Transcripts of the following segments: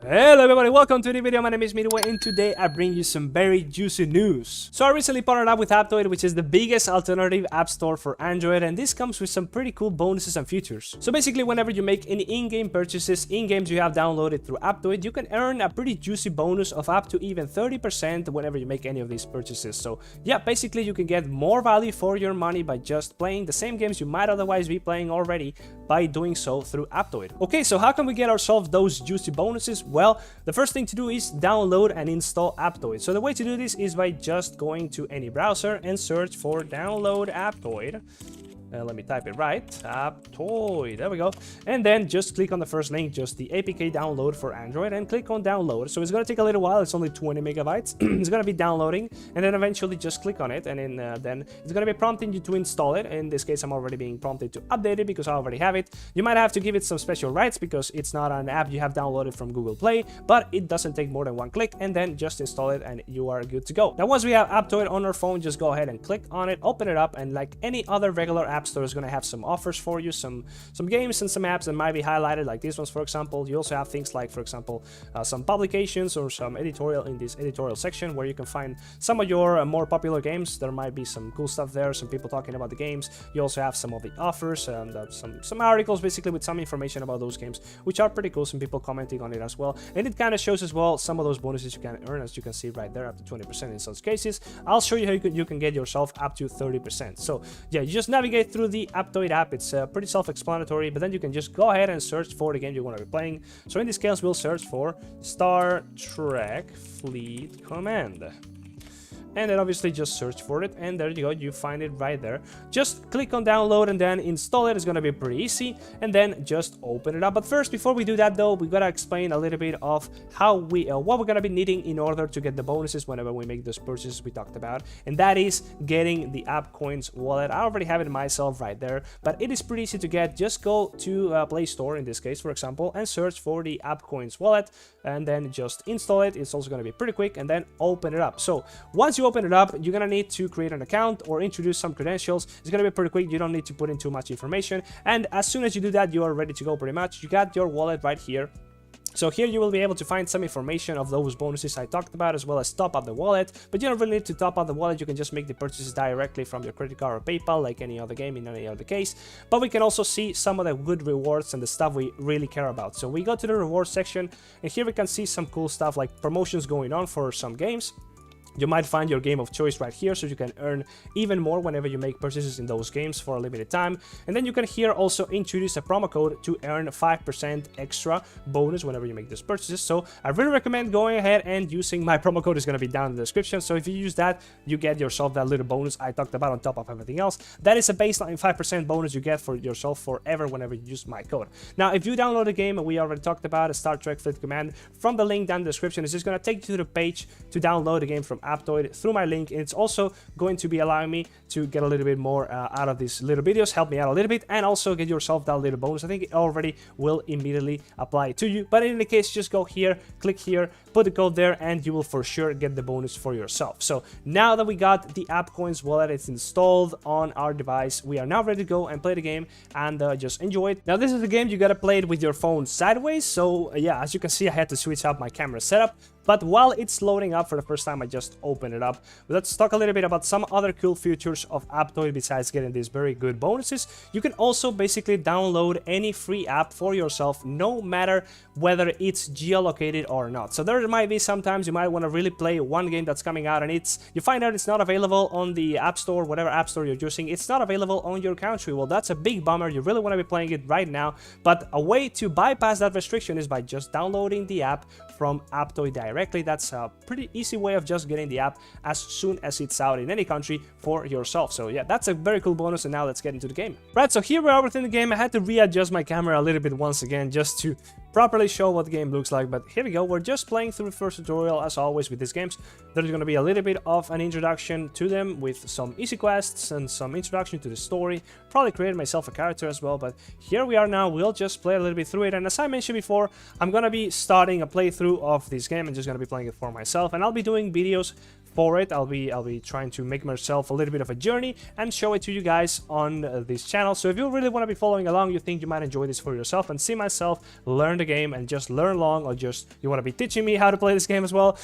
Hello everybody, welcome to the video. My name is Midway and today I bring you some very juicy news. So I recently partnered up with Apptoid, which is the biggest alternative app store for Android, and this comes with some pretty cool bonuses and features. So basically whenever you make any in-game purchases in games you have downloaded through Apptoid, you can earn a pretty juicy bonus of up to even 30% whenever you make any of these purchases. So yeah, basically you can get more value for your money by just playing the same games you might otherwise be playing already by doing so through Apptoid. Okay, so how can we get ourselves those juicy bonuses? Well, the first thing to do is download and install Apptoid. So the way to do this is by just going to any browser and search for download Apptoid. Let me type it right, Apptoid, there we go. And then just click on the first link, just the APK download for Android, and click on download. So it's going to take a little while, it's only 20 megabytes. It's going to be downloading, and then eventually just click on it, and then it's going to be prompting you to install it. In this case, I'm already being prompted to update it because I already have it. You might have to give it some special rights because it's not an app you have downloaded from Google Play, but it doesn't take more than one click, and then just install it and you are good to go. Now, once we have Apptoid on our phone, just go ahead and click on it, open it up, and like any other regular app store is going to have some offers for you, some games and some apps that might be highlighted, like these ones, for example. You also have things like, for example, some publications or some editorial in this editorial section where you can find some of your more popular games. There might be some cool stuff there, some people talking about the games. You also have some of the offers and some articles basically with some information about those games, which are pretty cool, some people commenting on it as well. And it kind of shows as well some of those bonuses you can earn, as you can see right there, up to 20% in some cases. I'll show you how you can get yourself up to 30%. So yeah, you just navigate through the Apptoid app. It's pretty self-explanatory, but then you can just go ahead and search for the game you want to be playing. So in this case, we'll search for Star Trek Fleet Command. And then obviously just search for it, and there you go, you find it right there. Just click on download and then install it. It's gonna be pretty easy, and then just open it up. But first, before we do that though, we gotta explain a little bit of how what we're gonna be needing in order to get the bonuses whenever we make those purchases we talked about, and that is getting the Appcoins wallet. I already have it myself right there, but it is pretty easy to get. Just go to Play Store in this case, for example, and search for the Appcoins wallet, and then just install it. It's also gonna be pretty quick, and then open it up. So once you open it up, you're gonna need to create an account or introduce some credentials. It's gonna be pretty quick, you don't need to put in too much information, and as soon as you do that, you are ready to go pretty much. You got your wallet right here. So here you will be able to find some information of those bonuses I talked about, as well as top up the wallet. But you don't really need to top up the wallet, you can just make the purchases directly from your credit card or PayPal, like any other game in any other case. But we can also see some of the good rewards and the stuff we really care about. So we go to the rewards section, and here we can see some cool stuff like promotions going on for some games. You might find your game of choice right here, so you can earn even more whenever you make purchases in those games for a limited time. And then you can here also introduce a promo code to earn 5% extra bonus whenever you make these purchases. So I really recommend going ahead and using my promo code. Is going to be down in the description. So if you use that, you get yourself that little bonus I talked about on top of everything else. That is a baseline 5% bonus you get for yourself forever whenever you use my code. Now, if you download the game, we already talked about a Star Trek Fleet Command from the link down in the description. It's just going to take you to the page to download the game from Apptoid through my link, and it's also going to be allowing me to get a little bit more out of these little videos, help me out a little bit, and also get yourself that little bonus. I think it already will immediately apply to you, but in any case, just go here, click here, put the code there, and you will for sure get the bonus for yourself. So now that we got the Appcoins wallet, it's installed on our device, we are now ready to go and play the game and just enjoy it. Now this is the game, you gotta play it with your phone sideways. So yeah, as you can see, I had to switch out my camera setup. But while it's loading up for the first time, I just opened it up. Let's talk a little bit about some other cool features of Apptoid besides getting these very good bonuses. You can also basically download any free app for yourself, no matter whether it's geolocated or not. So there might be sometimes you might want to really play one game that's coming out and you find out it's not available on the App Store, whatever App Store you're using, it's not available on your country. Well, that's a big bummer. You really want to be playing it right now. But a way to bypass that restriction is by just downloading the app from Apptoid directly. That's a pretty easy way of just getting the app as soon as it's out in any country for yourself. So yeah, that's a very cool bonus, and now let's get into the game. Right, so here we are within the game. I had to readjust my camera a little bit once again just to properly show what the game looks like, but here we go. We're just playing through the first tutorial. As always with these games, there's going to be a little bit of an introduction to them with some easy quests and some introduction to the story. Probably created myself a character as well, but here we are now. We'll just play a little bit through it, and as I mentioned before, I'm going to be starting a playthrough of this game and just going to be playing it for myself, and I'll be doing videos for it. I'll be trying to make myself a little bit of a journey and show it to you guys on this channel. So if you really want to be following along, you think you might enjoy this for yourself and see myself learn the game and just learn along, or just you want to be teaching me how to play this game as well,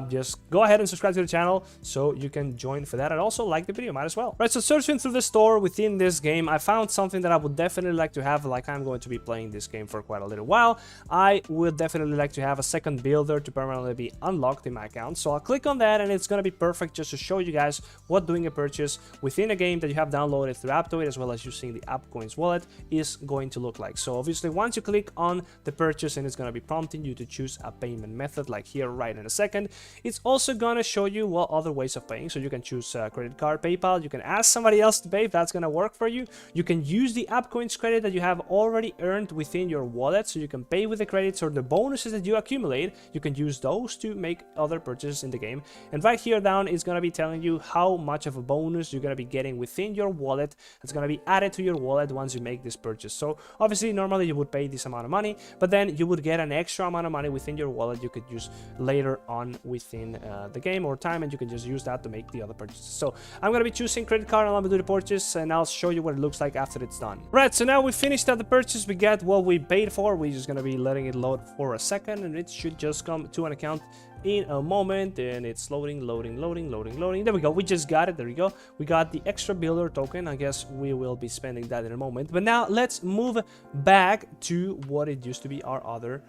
just go ahead and subscribe to the channel so you can join for that, and also like the video, might as well. Right, so searching through the store within this game, I found something that I would definitely like to have. Like, I'm going to be playing this game for quite a little while, I would definitely like to have a second builder to permanently be unlocked in my account. So I'll click on that, and it's going to be perfect just to show you guys what doing a purchase within a game that you have downloaded through Apptoid, as well as using the Appcoins wallet, is going to look like. So obviously, once you click on the purchase, and it's going to be prompting you to choose a payment method, like here right in a second, it's also going to show you what other ways of paying. So you can choose credit card, PayPal, you can ask somebody else to pay if that's going to work for you. You can use the Appcoins credit that you have already earned within your wallet, so you can pay with the credits or the bonuses that you accumulate. You can use those to make other purchases in the game. And right here down is going to be telling you how much of a bonus you're going to be getting within your wallet. It's going to be added to your wallet once you make this purchase. So obviously, normally you would pay this amount of money, but then you would get an extra amount of money within your wallet you could use later on within the game or time, and you can just use that to make the other purchases. So I'm going to be choosing credit card, and I'm going to do the purchase, and I'll show you what it looks like after it's done. Right, so now we finished at the purchase. We got what we paid for. We're just going to be letting it load for a second, and it should just come to an account in a moment. And it's loading. There we go. We just got it. There we go. We got the extra builder token. I guess we will be spending that in a moment. But now let's move back to what it used to be, our other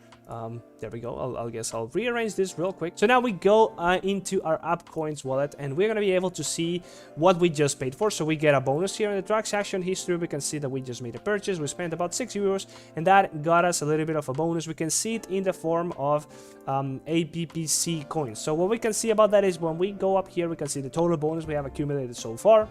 there we go. I guess I'll rearrange this real quick. So now we go into our Appcoins wallet, and we're going to be able to see what we just paid for. So we get a bonus here in the transaction history. We can see that we just made a purchase. We spent about 6 euros, and that got us a little bit of a bonus. We can see it in the form of APPC coins. So what we can see about that is when we go up here, we can see the total bonus we have accumulated so far.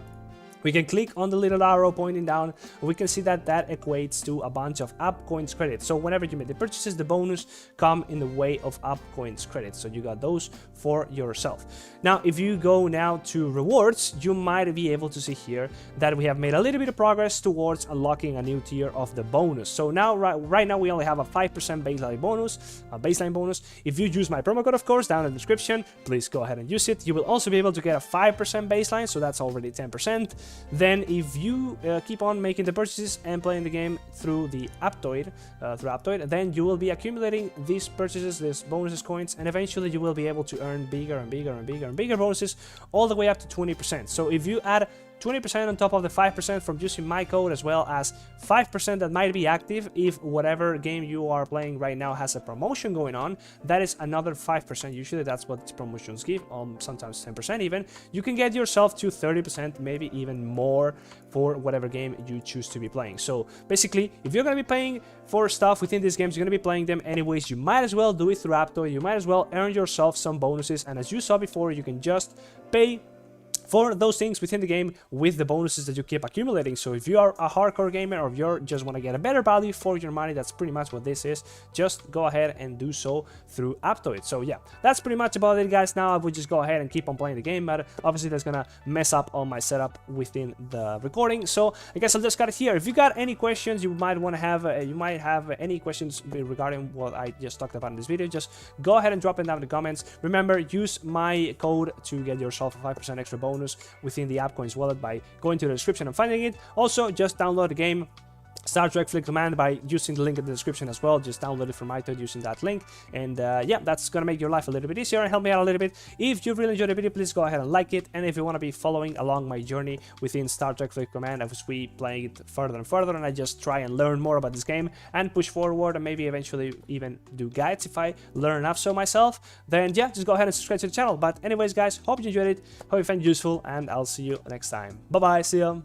We can click on the little arrow pointing down. We can see that that equates to a bunch of Appcoins credits. So whenever you make the purchases, the bonus come in the way of Appcoins credits. So you got those for yourself. Now, if you go now to rewards, you might be able to see here that we have made a little bit of progress towards unlocking a new tier of the bonus. So now, right now, we only have a 5% baseline bonus. If you use my promo code, of course, down in the description, please go ahead and use it. You will also be able to get a 5% baseline, so that's already 10%. Then if you keep on making the purchases and playing the game through the Apptoid, then you will be accumulating these purchases, these bonuses, coins, and eventually you will be able to earn bigger and bigger bonuses, all the way up to 20%. So if you add 20% on top of the 5% from using my code, as well as 5% that might be active if whatever game you are playing right now has a promotion going on, that is another 5%. Usually that's what these promotions give, sometimes 10% even. You can get yourself to 30%, maybe even more, for whatever game you choose to be playing. So basically, if you're going to be paying for stuff within these games, you're going to be playing them anyways, you might as well do it through Apptoid. You might as well earn yourself some bonuses, and as you saw before, you can just pay for those things within the game with the bonuses that you keep accumulating. So if you are a hardcore gamer, or if you just want to get a better value for your money, that's pretty much what this is. Just go ahead and do so through Apptoid. So yeah, that's pretty much about it, guys. Now I would just go ahead and keep on playing the game, but obviously that's gonna mess up all my setup within the recording. So I guess I'll just cut it here. If you got any questions, you might want to have any questions regarding what I just talked about in this video, just go ahead and drop it down in the comments. Remember, use my code to get yourself a 5% extra bonus within the Appcoins wallet by going to the description and finding it. Also, just download the game Star Trek Flick Command by using the link in the description as well. Just download it from iTunes using that link, and yeah, that's gonna make your life a little bit easier and help me out a little bit. If you really enjoyed the video, please go ahead and like it, and if you want to be following along my journey within Star Trek Flick Command, as we play it further and further, and I just try and learn more about this game and push forward, and maybe eventually even do guides if I learn enough so myself, then yeah, just go ahead and subscribe to the channel. But anyways, guys, hope you enjoyed it, hope you found it useful, and I'll see you next time. Bye bye, see ya.